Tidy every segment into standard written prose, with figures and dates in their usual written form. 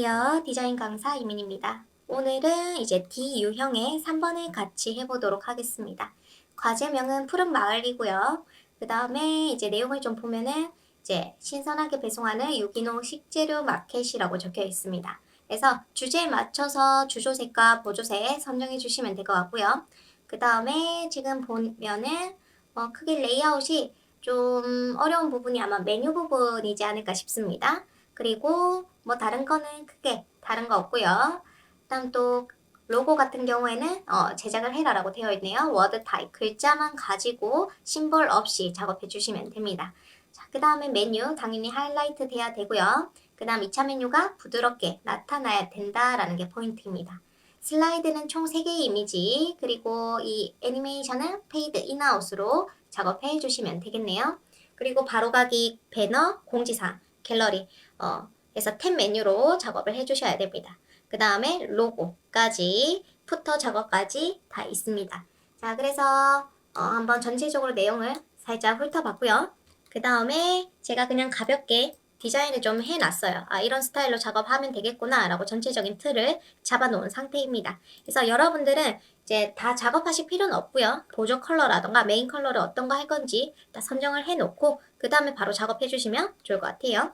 안녕하세요. 디자인 강사 이민입니다. 오늘은 이제 D 유형의 3번을 같이 해보도록 하겠습니다. 과제명은 푸른 마을이고요. 그 다음에 이제 내용을 좀 보면은 이제 신선하게 배송하는 유기농 식재료 마켓이라고 적혀 있습니다. 그래서 주제에 맞춰서 주조색과 보조색 선정해 주시면 될 것 같고요. 그 다음에 지금 보면은 크게 레이아웃이 좀 어려운 부분이 아마 메뉴 부분이지 않을까 싶습니다. 그리고 뭐 다른 거는 크게 다른 거 없고요. 다음 또 로고 같은 경우에는 제작을 해라라고 되어 있네요. 워드 타입 글자만 가지고 심볼 없이 작업해 주시면 됩니다. 자, 그 다음에 메뉴 당연히 하이라이트 돼야 되고요. 그 다음 2차 메뉴가 부드럽게 나타나야 된다라는 게 포인트입니다. 슬라이드는 총 3개의 이미지 그리고 이 애니메이션은 페이드 인아웃으로 작업해 주시면 되겠네요. 그리고 바로가기 배너, 공지사항, 갤러리 그래서 탭 메뉴로 작업을 해주셔야 됩니다. 그 다음에 로고까지, 푸터 작업까지 다 있습니다. 자, 그래서 한번 전체적으로 내용을 살짝 훑어봤고요. 그 다음에 제가 그냥 가볍게 디자인을 좀 해놨어요. 아, 이런 스타일로 작업하면 되겠구나 라고 전체적인 틀을 잡아놓은 상태입니다. 그래서 여러분들은 이제 다 작업하실 필요는 없고요. 보조 컬러라던가 메인 컬러를 어떤 거 할 건지 다 선정을 해놓고 그 다음에 바로 작업해 주시면 좋을 것 같아요.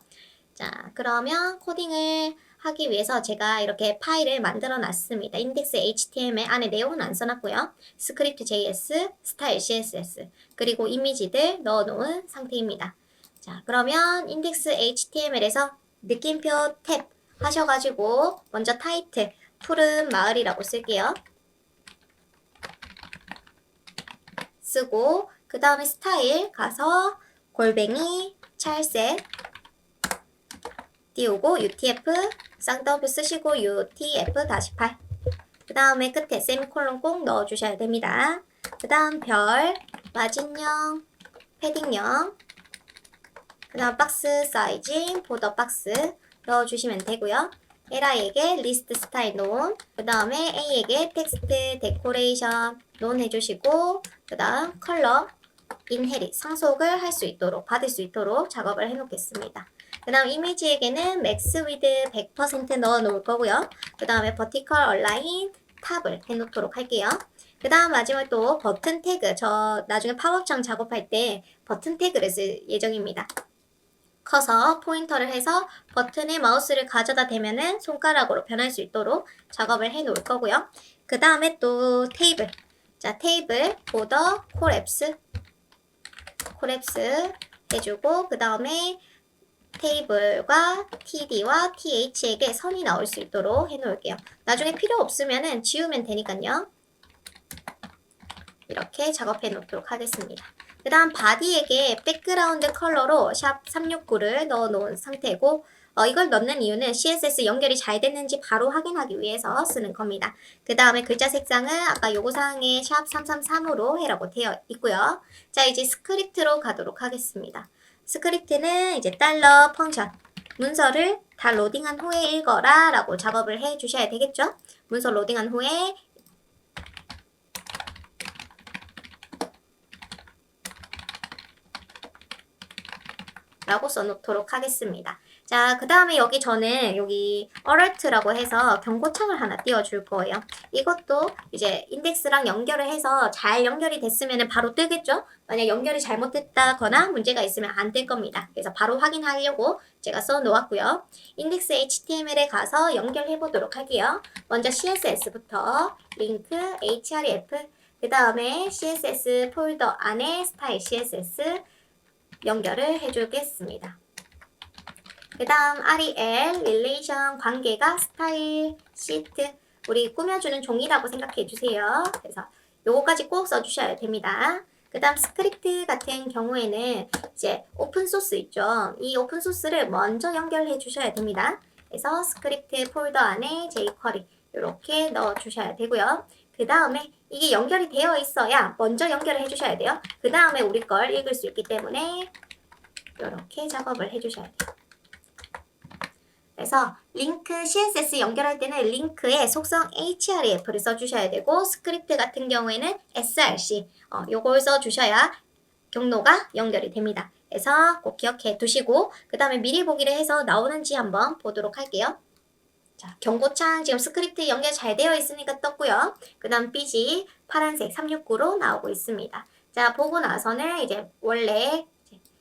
자, 그러면 코딩을 하기 위해서 제가 이렇게 파일을 만들어 놨습니다. index html 안에 내용은 안 써놨고요. 스크립트 js, 스타일 css, 그리고 이미지들 넣어 놓은 상태입니다. 자, 그러면 index html에서 느낌표 탭 하셔가지고 먼저 타이틀 푸른 마을이라고 쓸게요. 쓰고 그 다음에 스타일 가서 골뱅이 찰색 띄우고 UTF 쌍따옴표 쓰시고 UTF-8 그 다음에 끝에 세미콜론 꼭 넣어주셔야 됩니다. 그 다음 별, 마진형, 패딩형 그 다음 박스 사이징, 보더 박스 넣어주시면 되고요. LI에게 리스트 스타일 논, 그 다음에 A에게 텍스트 데코레이션 논 해주시고 그 다음 컬러, 인헤릿, 상속을 할 수 있도록 받을 수 있도록 작업을 해놓겠습니다. 그 다음 이미지에게는 맥스 위드 100% 넣어 놓을 거고요. 그 다음에 버티컬 얼라인 탑을 해놓도록 할게요. 그 다음 마지막 또 버튼 태그, 저 나중에 팝업창 작업할 때 버튼 태그를 쓸 예정입니다. 커서 포인터를 해서 버튼에 마우스를 가져다 대면은 손가락으로 변할 수 있도록 작업을 해 놓을 거고요. 그 다음에 또 테이블, 자 테이블 보더 콜랩스 해주고 그 다음에 테이블과 td와 th에게 선이 나올 수 있도록 해 놓을게요. 나중에 필요 없으면은 지우면 되니까요. 이렇게 작업해 놓도록 하겠습니다. 그 다음 바디에게 백그라운드 컬러로 샵 369를 넣어 놓은 상태고 이걸 넣는 이유는 CSS 연결이 잘 됐는지 바로 확인하기 위해서 쓰는 겁니다. 그 다음에 글자 색상은 아까 요구사항에 샵 333으로 해라고 되어 있고요. 자, 이제 스크립트로 가도록 하겠습니다. 스크립트는 이제 달러 펑션 문서를 다 로딩한 후에 읽어라 라고 작업을 해 주셔야 되겠죠. 문서 로딩한 후에 라고 써놓도록 하겠습니다. 자, 그 다음에 여기 저는 여기 alert라고 해서 경고창을 하나 띄워줄 거예요. 이것도 이제 인덱스랑 연결을 해서 잘 연결이 됐으면 바로 뜨겠죠? 만약 연결이 잘못됐다거나 문제가 있으면 안 뜰 겁니다. 그래서 바로 확인하려고 제가 써놓았고요. 인덱스 HTML에 가서 연결해 보도록 할게요. 먼저 CSS부터 링크 href 그 다음에 CSS 폴더 안에 스타일 CSS 연결을 해주겠습니다. 그 다음 rel, relation 관계가 스타일, 시트 우리 꾸며주는 종이라고 생각해 주세요. 그래서 요거까지 꼭 써주셔야 됩니다. 그 다음 스크립트 같은 경우에는 이제 오픈소스 있죠. 이 오픈소스를 먼저 연결해 주셔야 됩니다. 그래서 스크립트 폴더 안에 jQuery 이렇게 넣어 주셔야 되고요. 그 다음에 이게 연결이 되어 있어야 먼저 연결을 해주셔야 돼요. 그 다음에 우리 걸 읽을 수 있기 때문에 이렇게 작업을 해주셔야 돼요. 그래서 링크 CSS 연결할 때는 링크에 속성 href를 써주셔야 되고 스크립트 같은 경우에는 src 요걸 써주셔야 경로가 연결이 됩니다. 그래서 꼭 기억해 두시고 그 다음에 미리 보기를 해서 나오는지 한번 보도록 할게요. 자, 경고창 지금 스크립트 연결 잘 되어 있으니까 떴고요. 그 다음 삐지 파란색 369로 나오고 있습니다. 자, 보고 나서는 이제 원래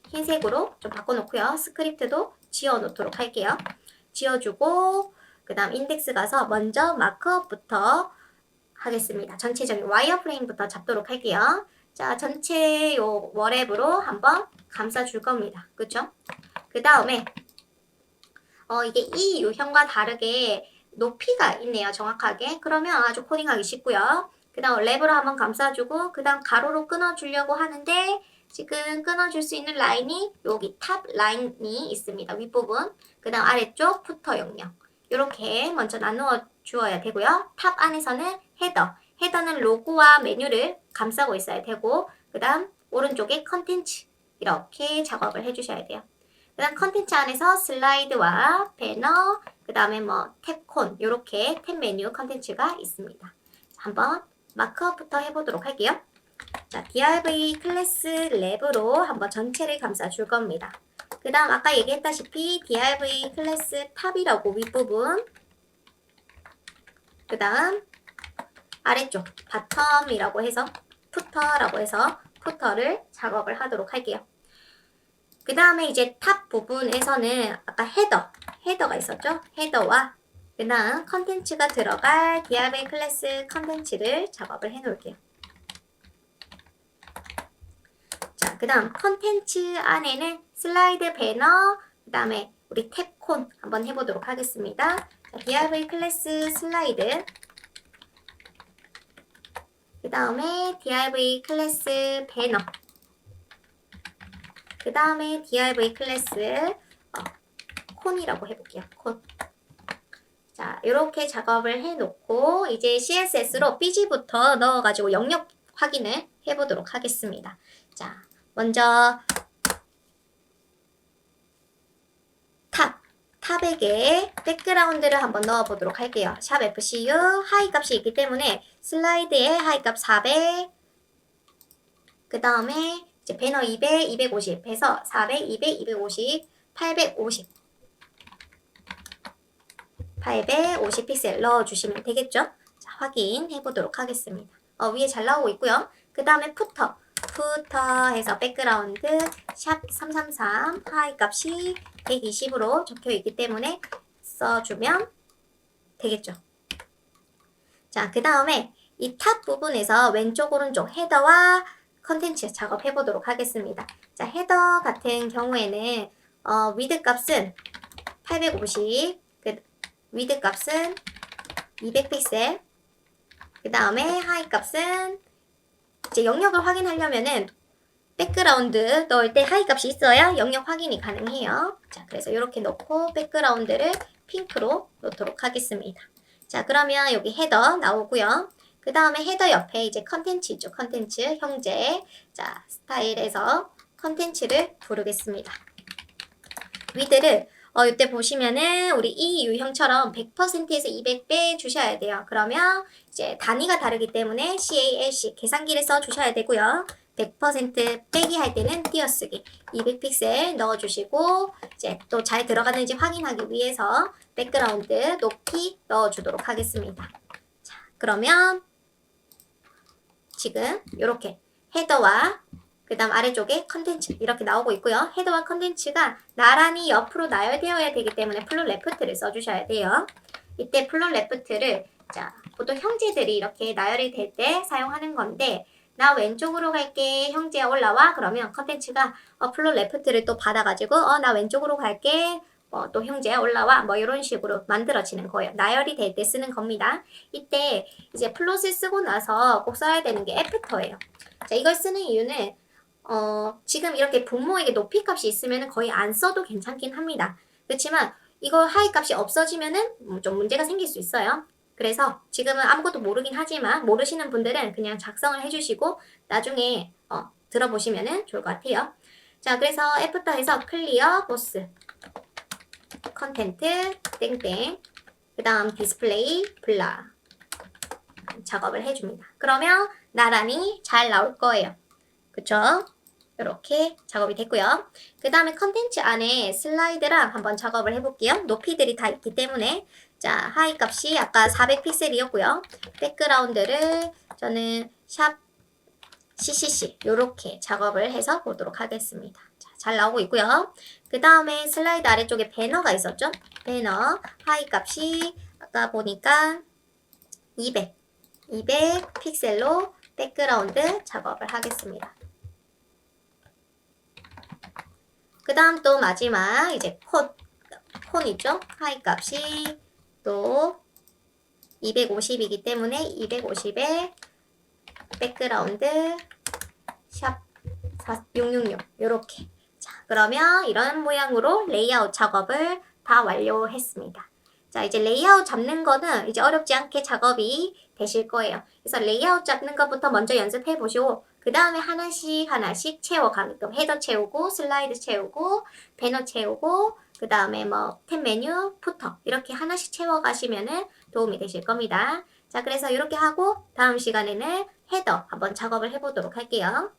흰색으로 좀 바꿔놓고요. 스크립트도 지워놓도록 할게요. 지워주고 그 다음 인덱스 가서 먼저 마크업부터 하겠습니다. 전체적인 와이어프레임부터 잡도록 할게요. 자, 전체 요 워랩으로 한번 감싸줄 겁니다. 그쵸? 그 다음에 이게 이 유형과 다르게 높이가 있네요. 정확하게. 그러면 아주 코딩하기 쉽고요. 그 다음 랩으로 한번 감싸주고 그 다음 가로로 끊어주려고 하는데 지금 끊어줄 수 있는 라인이 여기 탑 라인이 있습니다. 윗부분. 그 다음 아래쪽 푸터 영역. 이렇게 먼저 나누어 주어야 되고요. 탑 안에서는 헤더. 헤더는 로고와 메뉴를 감싸고 있어야 되고 그 다음 오른쪽에 컨텐츠. 이렇게 작업을 해주셔야 돼요. 그 다음 컨텐츠 안에서 슬라이드와 배너, 그 다음에 뭐 탭콘 이렇게 탭 메뉴 컨텐츠가 있습니다. 한번 마크업부터 해보도록 할게요. 자, div 클래스 랩으로 한번 전체를 감싸줄 겁니다. 그 다음 아까 얘기했다시피 div 클래스 탑이라고 윗부분, 그 다음 아래쪽 바텀이라고 해서 푸터라고 해서 푸터를 작업을 하도록 할게요. 그 다음에 이제 탑 부분에서는 아까 헤더가 있었죠? 헤더와 그 다음 컨텐츠가 들어갈 div 클래스 컨텐츠를 작업을 해 놓을게요. 자, 그 다음 컨텐츠 안에는 슬라이드 배너, 그 다음에 우리 탭콘 한번 해보도록 하겠습니다. 자, div 클래스 슬라이드, 그 다음에 div 클래스 배너, 그 다음에 div 클래스 콘이라고 해볼게요. 콘. 자, 이렇게 작업을 해놓고 이제 CSS로 삐지부터 넣어가지고 영역 확인을 해보도록 하겠습니다. 자, 먼저 탑에게 백그라운드를 한번 넣어보도록 할게요. 샵 FCU 하이 값이 있기 때문에 슬라이드에 하이 값 400, 그 다음에 이제 배너 200, 250 해서 400, 200, 250, 850 픽셀 넣어주시면 되겠죠? 자, 확인해 보도록 하겠습니다. 위에 잘 나오고 있고요. 그 다음에 푸터 해서 백그라운드 샵 333 하이 값이 120으로 적혀 있기 때문에 써주면 되겠죠. 자, 그 다음에 이 탑 부분에서 왼쪽 오른쪽 헤더와 컨텐츠 작업해 보도록 하겠습니다. 자, 헤더 같은 경우에는 위드 값은 850, 위드 값은 200픽셀, 그 다음에 하이 값은 이제 영역을 확인하려면은 백그라운드 넣을 때 하이 값이 있어야 영역 확인이 가능해요. 자, 그래서 이렇게 넣고 백그라운드를 핑크로 놓도록 하겠습니다. 자, 그러면 여기 헤더 나오고요. 그 다음에 헤더 옆에 이제 컨텐츠 있죠. 컨텐츠 형제. 자, 스타일에서 컨텐츠를 부르겠습니다. 위드를 이때 보시면은 우리 이 유형처럼 100%에서 200 빼주셔야 돼요. 그러면 이제 단위가 다르기 때문에 CALC 계산기를 써주셔야 되고요. 100% 빼기 할 때는 띄어쓰기 200픽셀 넣어주시고 이제 또 잘 들어가는지 확인하기 위해서 백그라운드 높이 넣어주도록 하겠습니다. 자, 그러면 지금 이렇게 헤더와 그 다음 아래쪽에 컨텐츠 이렇게 나오고 있고요. 헤더와 컨텐츠가 나란히 옆으로 나열되어야 되기 때문에 플롯 레프트를 써주셔야 돼요. 이때 플롯 레프트를 자 보통 형제들이 이렇게 나열이 될 때 사용하는 건데 나 왼쪽으로 갈게 형제야 올라와 그러면 컨텐츠가 플롯 레프트를 또 받아가지고 나 왼쪽으로 갈게 또 형제야 올라와 뭐 이런 식으로 만들어지는 거예요. 나열이 될 때 쓰는 겁니다. 이때 이제 플롯을 쓰고 나서 꼭 써야 되는 게 애프터예요. 자 이걸 쓰는 이유는 지금 이렇게 분모에게 높이 값이 있으면 거의 안 써도 괜찮긴 합니다. 그렇지만 이거 하이 값이 없어지면은 좀 문제가 생길 수 있어요. 그래서 지금은 아무것도 모르긴 하지만 모르시는 분들은 그냥 작성을 해주시고 나중에 들어보시면 좋을 것 같아요. 자, 그래서 애프터에서 클리어 보스 컨텐트 땡땡 그 다음 디스플레이 블라 작업을 해줍니다. 그러면 나란히 잘 나올 거예요. 그쵸? 이렇게 작업이 됐고요. 그 다음에 컨텐츠 안에 슬라이드랑 한번 작업을 해볼게요. 높이들이 다 있기 때문에 자, 하이 값이 아까 400픽셀이었고요. 백그라운드를 저는 샵 CCC 요렇게 작업을 해서 보도록 하겠습니다. 자, 잘 나오고 있고요. 그 다음에 슬라이드 아래쪽에 배너가 있었죠? 배너 하이 값이 아까 보니까 200 픽셀로 백그라운드 작업을 하겠습니다. 그 다음 또 마지막 이제 폰이죠? 하이 값이 또 250이기 때문에 250에 백그라운드 샵 666 요렇게. 자, 그러면 이런 모양으로 레이아웃 작업을 다 완료했습니다. 자, 이제 레이아웃 잡는 거는 이제 어렵지 않게 작업이 되실 거예요. 그래서 레이아웃 잡는 것부터 먼저 연습해 보시고 그 다음에 하나씩 채워가게끔 헤더 채우고 슬라이드 채우고 배너 채우고 그 다음에 뭐 탭 메뉴, 푸터 이렇게 하나씩 채워가시면은 도움이 되실 겁니다. 자, 그래서 이렇게 하고 다음 시간에는 헤더 한번 작업을 해보도록 할게요.